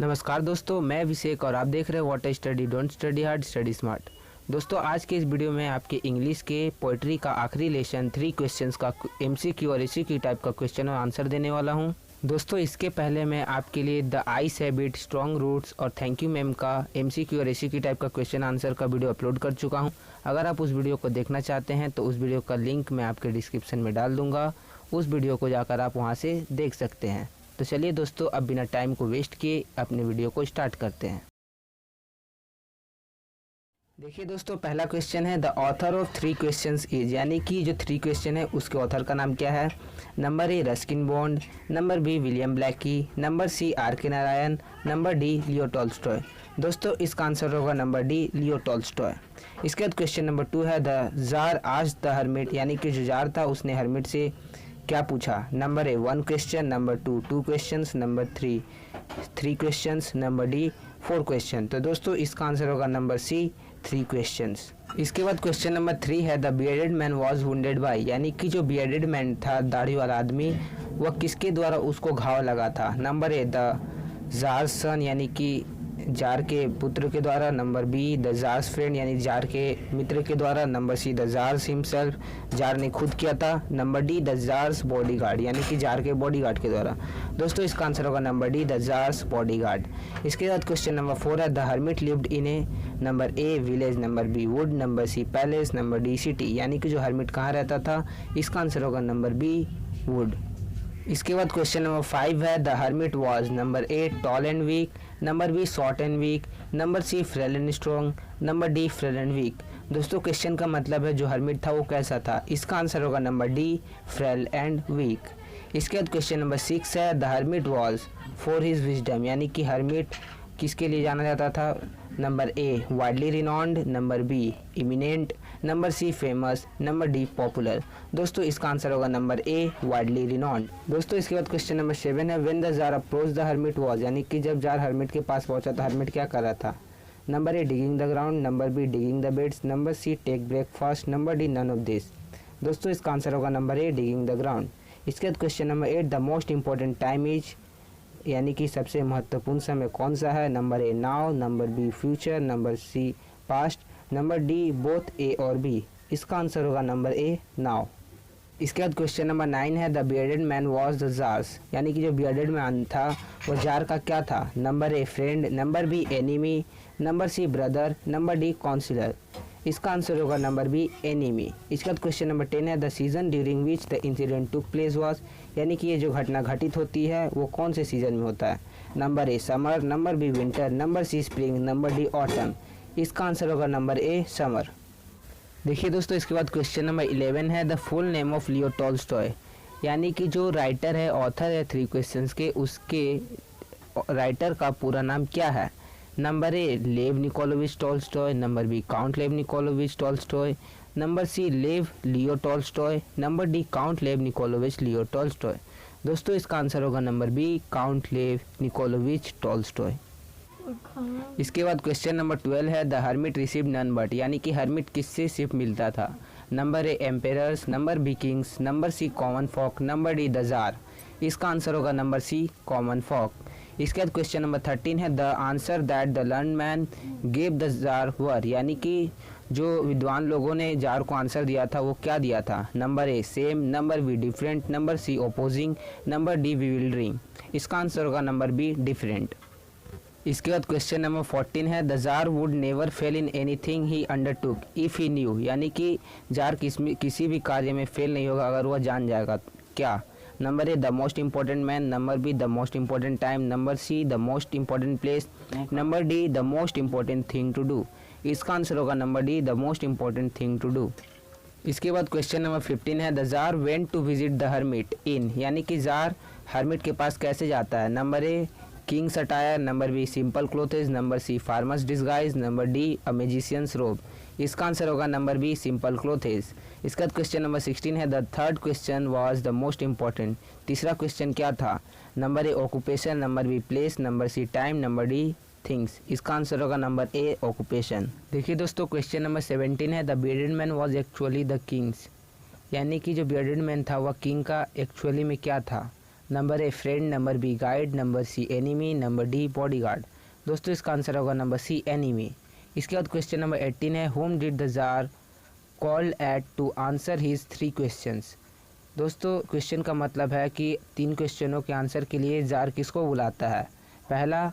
नमस्कार दोस्तों, मैं अभिषेक और आप देख रहे हैं what study don't study hard study smart. दोस्तों, आज के इस वीडियो में आपके इंग्लिश के पोइट्री का आखिरी लेसन 3 क्वेश्चंस का एमसीक्यू और एसक्यू टाइप का क्वेश्चन और आंसर देने वाला हूं। दोस्तों, इसके पहले मैं आपके लिए the ice habit, strong roots और थैंक यू मैम का एमसीक्यू और एसक्यू टाइप का क्वेश्चन आंसर का वीडियो अपलोड कर चुका हूँ। अगर आप उस वीडियो को देखना चाहते हैं तो उस वीडियो का लिंक मैं आपके डिस्क्रिप्शन में डाल दूँगा। उस वीडियो को जाकर आप वहाँ से देख सकते हैं। तो चलिए दोस्तों, अब बिना टाइम को वेस्ट किए अपने वीडियो को स्टार्ट करते हैं। देखिए दोस्तों, पहला क्वेश्चन है the author of 3 questions is, यानी कि जो 3 क्वेश्चन है उसके ऑथर का नाम क्या है। Number A Ruskin Bond, number B William Blackie, number C R K Narayan, number D Leo Tolstoy. दोस्तों, इसका आंसर होगा नंबर डी लियो टॉल्स्टॉय। इसके बाद क्वेश्चन नंबर 2 है the jar asked the hermit, यानी कि जो जार था उसने हर्मिट से क्या पूछा। Number A 1 question, number 2 questions, number 3 questions, number D 4 question. तो दोस्तों, इसका आंसर होगा नंबर सी 3 क्वेश्चंस। इसके बाद क्वेश्चन नंबर 3 है the bearded man was wounded by, यानी कि जो बियर्डेड मैन था, दाढ़ी वाला आदमी, वह किसके द्वारा उसको घाव लगा था। नंबर ए द जार सन, यानी कि जार के पुत्र के द्वारा। Number B the jars friend, यानी जार के मित्र के द्वारा। Number C the jars himself, jar ने खुद किया था। Number D the tsar's bodyguard, यानी कि जार के बॉडीगार्ड के द्वारा। दोस्तों, इसका आंसर होगा number D the tsar's bodyguard. इसके बाद क्वेश्चन नंबर 4 है the hermit lived in a, number A village, number B wood, number C palace, number D city, यानी कि जो हर्मिट कहाँ रहता था। इसका आंसर होगा नंबर बी वुड। इसके बाद क्वेश्चन नंबर 5 है the hermit was, number A tall and weak, number B short and weak, number C frail and strong, number D frail and weak. दोस्तों, क्वेश्चन का मतलब है जो हर्मिट था वो कैसा था। इसका आंसर होगा number D frail and weak. इसके बाद क्वेश्चन नंबर 6 है the hermit was for his wisdom, यानी कि हर्मिट किसके लिए जाना जाता था। Number A widely renowned, number B eminent, number C famous, number D popular. दोस्तों, इसका आंसर होगा नंबर ए वाइडली रिनॉन्ड। दोस्तों, इसके बाद क्वेश्चन नंबर 7 है when the jar approach the hermit was, यानी कि जब जार हर्मिट के पास पहुंचा तो हर्मिट क्या कर रहा था। Number A digging the ground, number B digging the beds, number C take breakfast, number D none of this. दोस्तों, इसका आंसर होगा number A digging the ground. इसके बाद question number 8 the most important time is, यानी कि सबसे महत्वपूर्ण समय कौन सा है। Number A now, number B future, number C past, number D both A और बी। इसका आंसर होगा नंबर ए नाउ। इसके बाद क्वेश्चन नंबर 9 है the bearded man was the tsar's, यानी कि जो बियर्डेड मैन था वो जार का क्या था। Number A friend, number B enemy, number C brother, number D counsellor. इसका आंसर होगा नंबर बी एनिमी। इसके बाद क्वेश्चन नंबर 10 है the season during which the incident took place was, यानी कि ये जो घटना घटित होती है वो कौन से सीजन में होता है। Number A summer, number B winter, number C spring, number D autumn. इसका आंसर होगा नंबर ए समर। देखिए दोस्तों, इसके बाद क्वेश्चन नंबर 11 है the full name of Leo Tolstoy, यानी कि जो राइटर है, ऑथर है 3 क्वेश्चंस के, उसके राइटर का पूरा नाम क्या है। नंबर ए लेव Nikolayevich Tolstoy, number B count Lev Nikolayevich Tolstoy, number C लेव Leo Tolstoy, number D count Lev निकोलोविच लियो टॉल्स्टॉय। दोस्तों, इसका आंसर होगा number B count Lev Nikolayevich Tolstoy. इसके बाद क्वेश्चन नंबर 12 है the hermit receive none but, यानी कि hermit किससे सिर्फ मिलता था। Number A emperors, number B kings, number C common folk, number D the jar. इसका आंसर होगा नंबर सी कॉमन फॉक। इसके बाद क्वेश्चन नंबर 13 है the answer that the learn man gave the tsar were, यानी कि जो विद्वान लोगों ने जार को आंसर दिया था वो क्या दिया था। Number A same, number B different, number C opposing, number D bewildering. इसका आंसर होगा नंबर बी डिफरेंट। इसके बाद क्वेश्चन नंबर 14 है the jar would never fail in anything he undertook if he new, यानी कि जार किसी भी कार्य में फेल नहीं होगा अगर वह जान जाएगा क्या। Number A the most important man, number B the most important time, number C the most important place, number D the most important thing to do. इसका आंसर होगा number D the most important thing to do. इसके बाद question number 15 है the tsar went to visit the hermit in, यानी कि tsar hermit के पास कैसे जाता है। Number A kings attire, number B simple clothes, number C farmers disguise, number D a magicians robe. इसका आंसर होगा नंबर बी सिंपल क्लोथेज। इसका बाद क्वेश्चन नंबर 16 है the third question was the most important, तीसरा क्वेश्चन क्या था। Number A occupation, number B place, number C time, number D things. इसका answer होगा नंबर ए ऑक्यूपेशन। देखिए दोस्तों, क्वेश्चन नंबर 17 है the bearded man was actually the king's, यानी कि जो बियर्डेड मैन था वह किंग का एक्चुअली में क्या था। Number A friend, number B guide, number C enemy, number D bodyguard. दोस्तों इसका आंसर होगा नंबर सी एनिमी। इसके बाद क्वेश्चन नंबर 18 है, whom did the tsar called at to answer his 3 questions. दोस्तों क्वेश्चन का मतलब है कि 3 क्वेश्चनों के आंसर के लिए जार किसको बुलाता है। पहला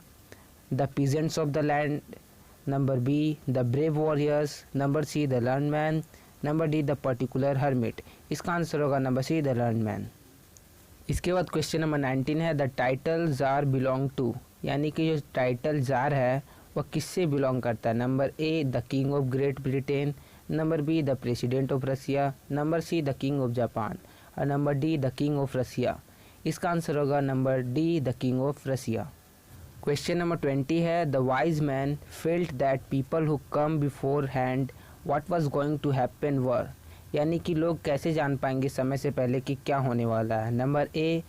the peasants of the land, number B the brave warriors, number C the learn man, number D the particular hermit. इसका आंसर होगा number C the learn man. इसके बाद क्वेश्चन नंबर 19 है, the title tsar belong to, यानी कि जो title jar है वह किससे बिलोंग करता है। Number A the king of Great Britain, number B the president of Russia, number C the king of Japan और number D the king of Russia. इसका आंसर होगा number D the king of Russia. Question number 20 है, the wise man felt that people who come beforehand what was going to happen were, यानी कि लोग कैसे जान पाएंगे समय से पहले कि क्या होने वाला है। Number A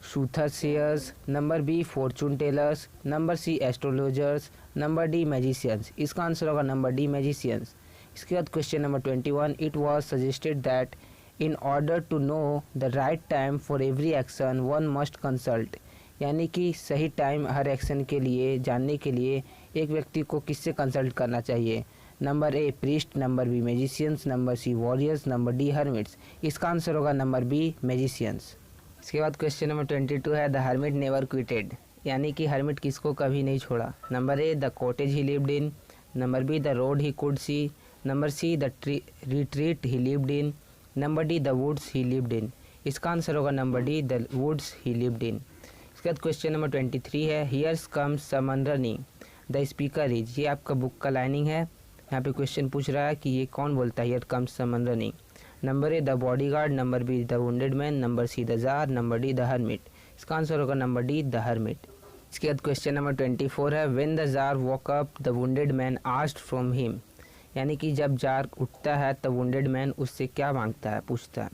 soothsayers, number B fortune tellers, number C astrologers, number D magicians. इसका आंसर होगा नंबर डी मैजिशियंस। इसके बाद question number 21, it was suggested that in order to know the right time for every action one must consult, यानी कि सही time हर action के लिए जानने के लिए एक व्यक्ति को किससे कंसल्ट करना चाहिए। Number A priest, number B magicians, number C warriors, number D hermits. इसका आंसर होगा नंबर बी मैजिशियंस। इसके बाद क्वेश्चन नंबर 22 है, द हर्मिट नेवर क्विटेड, यानी कि हर्मिट किसको कभी नहीं छोड़ा। Number A the cottage he lived in, number B the road he could see, number C the retreat he lived in, number D the woods he lived in. इसका answer होगा number D the woods he lived in. इसके बाद question number 23 है, here's comes someone running the speaker is, ये आपका book का lining है। यहाँ पे क्वेश्चन पूछ रहा है कि ये कौन बोलता है, here comes someone running. Number A the bodyguard, number B the wounded man, number C the jar, number D the hermit. इसका आंसर होगा नंबर डी द हर्मिट। इसके बाद क्वेश्चन नंबर 24 है, when the tsar walk up the wounded man asked from him, यानी कि जब jar उठता है तब वुंडेड मैन उससे क्या मांगता है, पूछता है।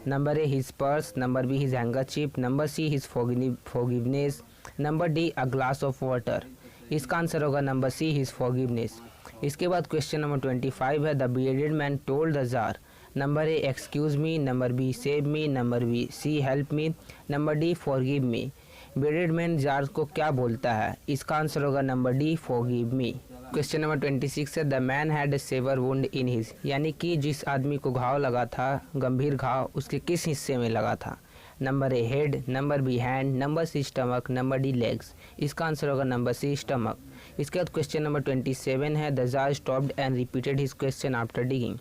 Number A his purse, number B his handkerchief, number C his forgiveness, number D a glass of water. इसका आंसर होगा नंबर सी हिज फॉरगिवनेस। इसके बाद क्वेश्चन नंबर 25 है, the bearded man told the jar, number A excuse me, number B save me, number B C help me, number D forgive me. Bearded man tsar को क्या बोलता है, इसका answer होगा number D forgive me. Question number 26 है, the man had a severe wound in his, यानी कि जिस आदमी को घाव लगा था, गंभीर घाव, उसके किस हिस्से में लगा था। Number A head, number B hand, number C stomach, number D legs. इसका आंसर होगा नंबर सी स्टमक। इसके बाद क्वेश्चन नंबर 27 है, the tsar stopped and repeated his question after digging,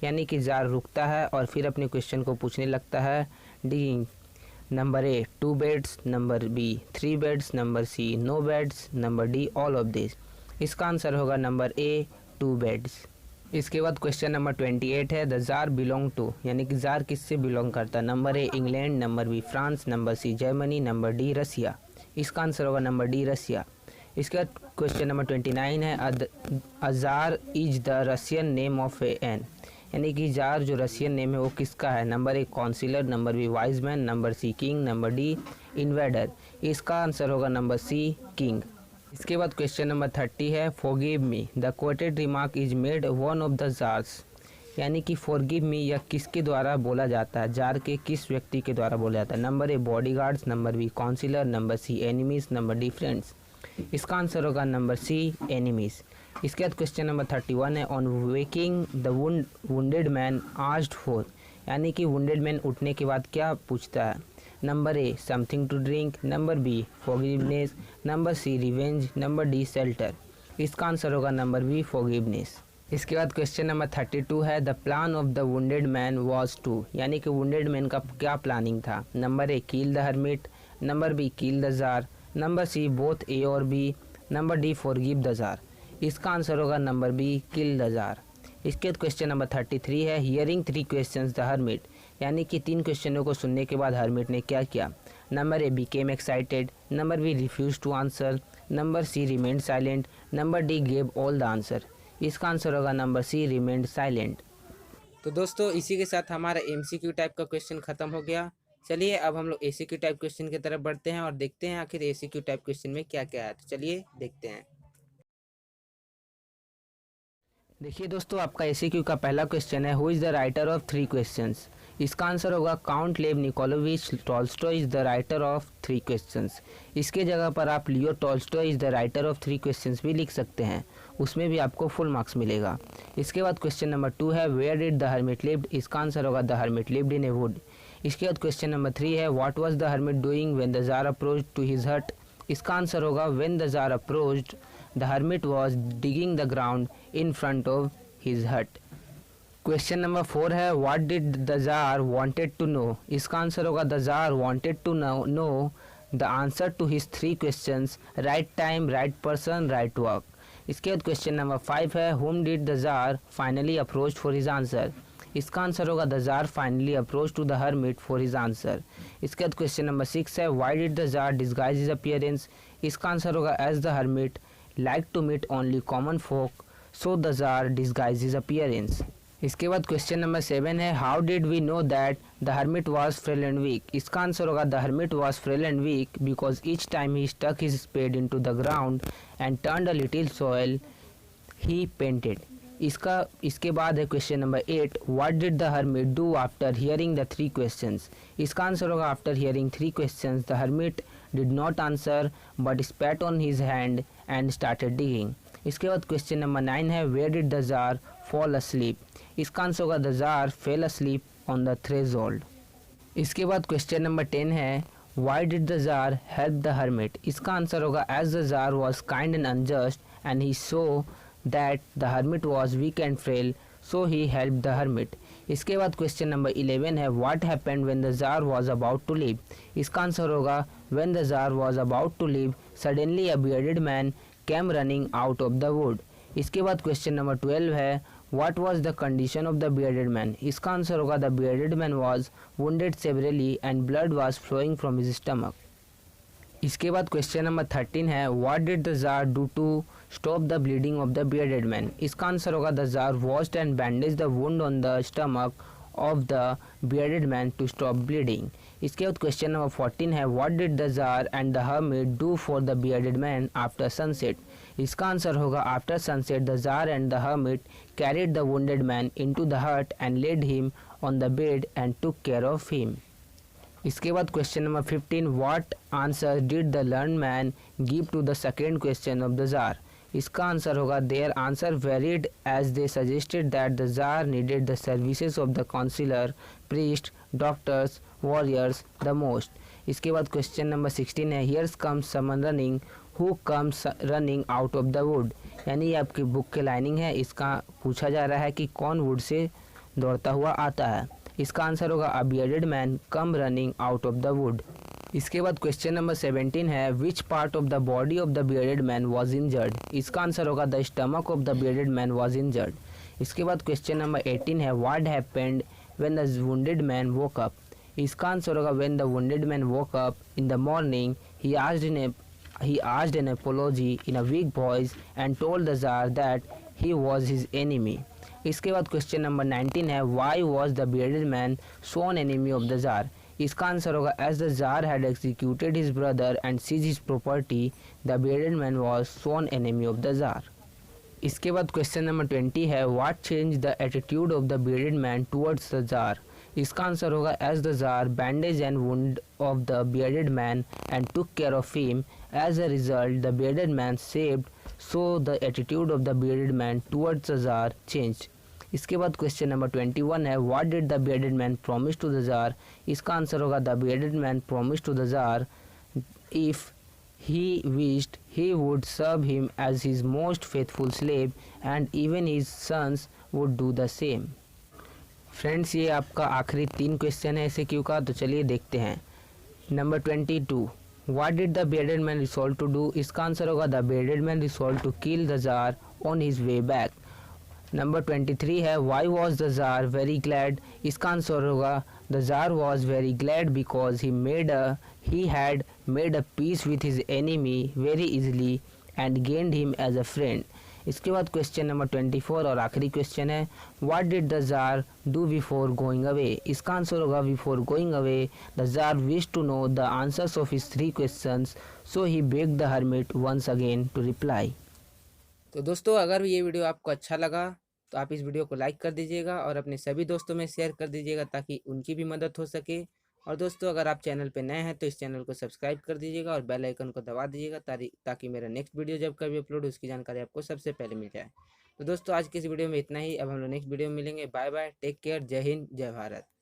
यानी कि जार रुकता है और फिर अपने क्वेश्चन को पूछने लगता है digging. Number A 2 beds, number B 3 beds, number C no beds, number D all of this. इसका आंसर होगा नंबर ए 2 बेड्स। इसके बाद क्वेश्चन नंबर 28 है, द जार बिलोंग टू, यानी कि जार किससे बिलोंग करता है। Number A England, number B France, number C Germany, number D Russia. इसका आंसर होगा नंबर डी रसिया। इसके बाद क्वेश्चन नंबर 29 है, a tsar is the Russian name of an, यानी कि जार जो रसियन नेम है वो किसका है। Number A counsellor, number B wise man, number C king, number D invader. इसका आंसर होगा नंबर सी किंग। इसके बाद क्वेश्चन नंबर 30 है, forgive me the quoted remark is made one of the tsar's, यानी कि फॉरगिव मी यह किसके द्वारा बोला जाता है, जार के किस व्यक्ति के द्वारा बोला जाता है। Number A bodyguards, number B councillor, number C enemies, number D friends. इसका आंसर होगा नंबर सी एनिमीज। इसके बाद क्वेश्चन नंबर 31 है, on waking the wounded man asked for, यानी कि वुंडेड मैन उठने के बाद क्या पूछता है। Number A something to drink, number B forgiveness, number C revenge, number D shelter. इसका आंसर होगा नंबर बी फॉरगिवनेस। इसके बाद क्वेश्चन नंबर 32 है, the plan of the wounded man was to, यानी कि वुंडेड मैन का क्या प्लानिंग था। Number A kill the hermit, number B kill the jar, number C both A और B, number D forgive the jar. इसका answer होगा number B kill the tsar. इसके बाद क्वेश्चन नंबर 33 है, hearing 3 questions the hermit, यानी कि 3 क्वेश्चनों को सुनने के बाद हर्मिट ने क्या किया। Number A became excited, number B refuse to answer, number C remained silent, number D gave all the answer. इसका आंसर होगा नंबर सी रिमेंड साइलेंट। तो दोस्तों इसी के साथ हमारा MCQ टाइप का क्वेश्चन खत्म हो गया। चलिए अब हम लोग ACQ टाइप क्वेश्चन की तरफ बढ़ते हैं और देखते हैं आखिर ACQ टाइप क्वेश्चन में क्या क्या है। तो चलिए देखते हैं। देखिए दोस्तों आपका ACQ का पहला क्वेश्चन है, who is the writer of 3 questions. इसका आंसर होगा count Lev Nikolayevich Tolstoy is the writer of 3 questions. इसके जगह पर आप Leo Tolstoy is the writer of 3 questions भी लिख सकते हैं, उसमें भी आपको फुल मार्क्स मिलेगा। इसके बाद क्वेश्चन नंबर 2 है where did the hermit lived. इसका आंसर होगा the hermit lived in a wood. इसके बाद क्वेश्चन नंबर 3 है what was the hermit doing when the tsar approached to his hut. इसका आंसर होगा when the tsar approached the hermit was digging the ground in front of his hut. Question number 4 है what did the tsar wanted to know. इसका answer होगा the tsar wanted to know the answer to his 3 questions, right time, right person, right work. इसके बाद question number 5 है whom did the tsar finally approach for his answer. इसका answer होगा the tsar finally approach to the hermit for his answer. इसके बाद question number 6 है why did the tsar disguise his appearance. इसका answer होगा as the hermit like to meet only common folk so the tsar disguise his appearance. इसके बाद question number 7 है how did we know that the hermit was frail and weak. इसका answer होगा the hermit was frail and weak because each time he stuck his spade into the ground and turned a little soil he panted. इसके बाद है question number 8 what did the hermit do after hearing the 3 questions. इसका answer होगा after hearing 3 questions the hermit did not answer but spat on his hand and started digging. इसके बाद question number 9 है where did the tsar fall asleep. इसका answer होगा the tsar fell asleep on the threshold. इसके बाद question number 10 है why did the tsar help the hermit. इसका answer होगा as the tsar was kind and unjust and he saw that the hermit was weak and frail so he help the hermit. इसके बाद question number 11 है what happened when the tsar was about to leave. इसका answer होगा when the tsar was about to leave suddenly a bearded man came running out of the wood. इसके बाद question number 12 है what was the condition of the bearded man. इसका answer होगा the bearded man was wounded severely and blood was flowing from his stomach. इसके बाद question number 13 है what did the tsar do to stop the bleeding of the bearded man. इसका answer होगा the tsar washed and bandage the wound on the stomach of the bearded man to stop bleeding. इसके बाद question number 14 है what did the tsar and the hermit do for the bearded man after sunset. इसका answer होगा after sunset the tsar and the hermit carried the wounded man into the hut and laid him on the bed and took care of him. इसके बाद question number 15 what answer did the learn man give to the second question of the jar. इसका answer होगा their answer varied as they suggested that the tsar needed the services of the councillor, priest, doctors, warriors the most. इसके बाद question number 16 है here's comes someone running who comes running out of the would. यानी ये आपकी book की lining है, इसका पूछा जा रहा है कि कौन वुड से दौड़ता हुआ आता है। इसका आंसर होगा अ bearded man come running out of the wood. इसके बाद क्वेश्चन नंबर 17 है which part of the body of the bearded man was injured. इसका आंसर होगा the stomach of the bearded man was injured. इसके बाद question number 18 है what happened when the wounded man woke up. इसका answer होगा when the wounded man woke up in the morning he asked an apology in a weak voice and told the Tsar that he was his enemy. इसके बाद question number 19 है why was the bearded man sworn enemy of the Tsar। इसका answer होगा as the Tsar had executed his brother and seized his property, the bearded man was sworn enemy of the Tsar। इसके बाद question number 20 है what changed the attitude of the bearded man towards the Tsar। इसका answer होगा as the Tsar bandaged and wound of the bearded man and took care of him, as a result the bearded man saved, so the attitude of the bearded man towards the Tsar changed। इसके बाद question number 21 है what did the bearded man promise to the jar. इसका answer होगा the bearded man promise to the tsar if he wished he would serve him as his most faithful slave and even his sons would do the same। Friends ये आपका आखिरी 3 question है SAQ का, तो चलिए देखते हैं। Number 22 what did the bearded man resolve to do. इसका आंसर होगा the bearded man resolve to kill the tsar on his way back. Number 23 है why was the tsar very glad. इसका आंसर होगा the tsar was very glad because he had made a peace with his enemy very easily and gained him as a friend। इसके बाद question number 24 और आखिरी question है what did the tsar do before going away. इसका answer होगा before going away the tsar wish to know the answers of his 3 questions, so he begged the hermit once again to reply. तो दोस्तों अगर ये video आपको अच्छा लगा तो आप इस वीडियो को लाइक कर दीजिएगा और अपने सभी दोस्तों में शेयर कर दीजिएगा ताकि उनकी भी मदद हो सके। और दोस्तों अगर आप चैनल पे नए हैं तो इस चैनल को सब्सक्राइब कर दीजिएगा और बेल आइकन को दबा दीजिएगा ताकि मेरा नेक्स्ट वीडियो जब कभी अपलोड उसकी जानकारी आपको सबसे पहले मिल जाए। तो दोस्तों आज की इस वीडियो में इतना ही। अब हम लोग नेक्स्ट वीडियो में मिलेंगे। बाय बाय, टेक केयर, जय हिंद, जय भारत।